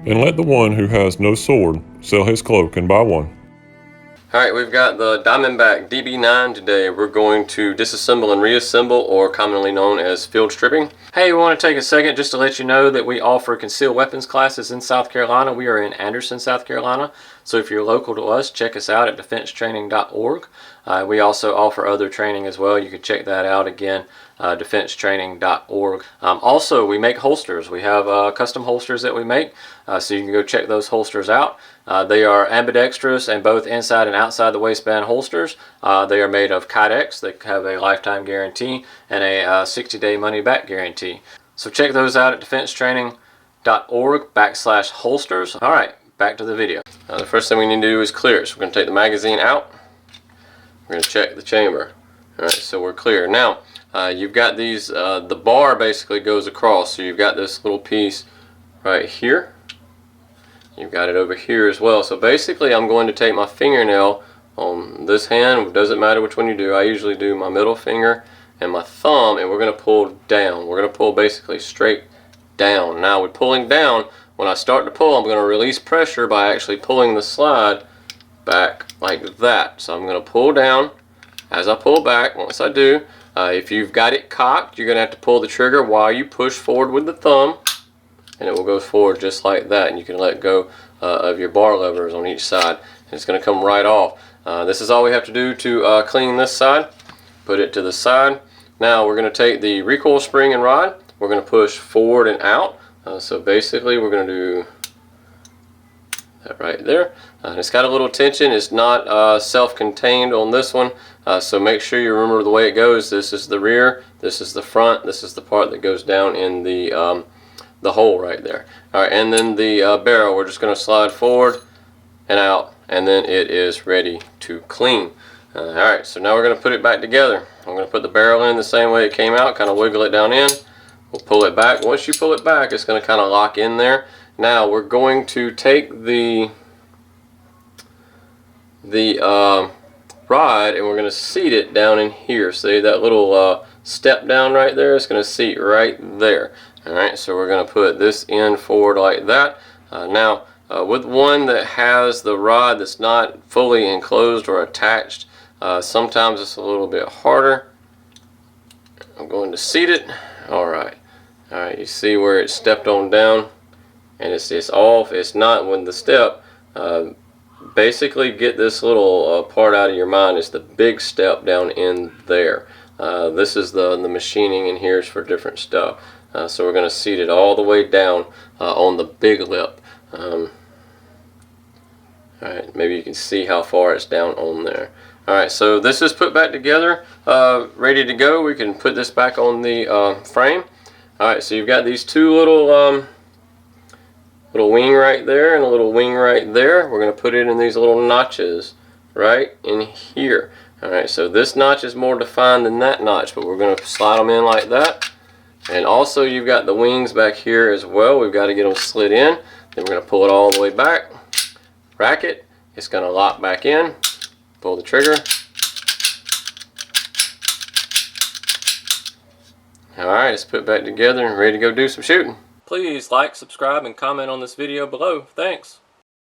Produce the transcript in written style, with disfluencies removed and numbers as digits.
and let the one who has no sword sell his cloak and buy one. Alright, we've got the Diamondback DB9 today. We're going to disassemble and reassemble, or commonly known as field stripping. Hey, we want to take a second just to let you know that we offer concealed weapons classes in South Carolina. We are in Anderson, South Carolina. So if you're local to us, check us out at defensetraining.org. We also offer other training as well. You can check that out again, defensetraining.org. Also, we make holsters. We have custom holsters that we make, so you can go check those holsters out. They are ambidextrous and both inside and outside the waistband holsters. They are made of Kydex. They have a lifetime guarantee and a 60-day money-back guarantee. So check those out at defensetraining.org/holsters. All right, back to the video. The first thing we need to do is clear it. So we're going to take the magazine out. We're going to check the chamber. All right, so we're clear. Now, you've got these, the bar basically goes across. So you've got this little piece right here. You've got it over here as well. So basically I'm going to take my fingernail on this hand. It doesn't matter which one you do. I usually do my middle finger and my thumb, and we're going to pull down. We're going to pull basically straight down. Now with pulling down, when I start to pull, I'm going to release pressure by actually pulling the slide back like that. So I'm going to pull down. As I pull back, once I do, if you've got it cocked, you're going to have to pull the trigger while you push forward with the thumb, and it will go forward just like that, and you can let go of your bar levers on each side, and it's going to come right off. This is all we have to do to clean this side. Put it to the side. Now we're going to take the recoil spring and rod. We're going to push forward and out. So basically we're going to do that right there. It's got a little tension. It's not self-contained on this one, so make sure you remember the way it goes. This is the rear, this is the front, this is the part that goes down in the hole right there. Alright, and then the barrel, we're just going to slide forward and out, and then it is ready to clean. Alright, so now we're going to put it back together. I'm going to put the barrel in the same way it came out, kind of wiggle it down in. We'll pull it back. Once you pull it back, it's going to kind of lock in there. Now we're going to take the rod, and we're going to seat it down in here. See that little step down right there? It's going to seat right there. Alright, so we're going to put this in forward like that. Now, with one that has the rod that's not fully enclosed or attached, sometimes it's a little bit harder. I'm going to seat it. Alright, you see where it stepped on down, and it's off. It's not when the step. Basically, get this little part out of your mind. It's the big step down in there. This is the machining, and here's for different stuff. So we're going to seat it all the way down on the big lip. Alright, maybe you can see how far it's down on there. Alright, so this is put back together, ready to go. We can put this back on the frame. Alright, so you've got these two little wing right there and a little wing right there. We're going to put it in these little notches right in here. Alright, so this notch is more defined than that notch, but we're going to slide them in like that. And also you've got the wings back here as well. We've got to get them slid in. Then we're going to pull it all the way back. Rack it. It's going to lock back in. Pull the trigger. Alright, it's put back together and ready to go do some shooting. Please like, subscribe, and comment on this video below. Thanks.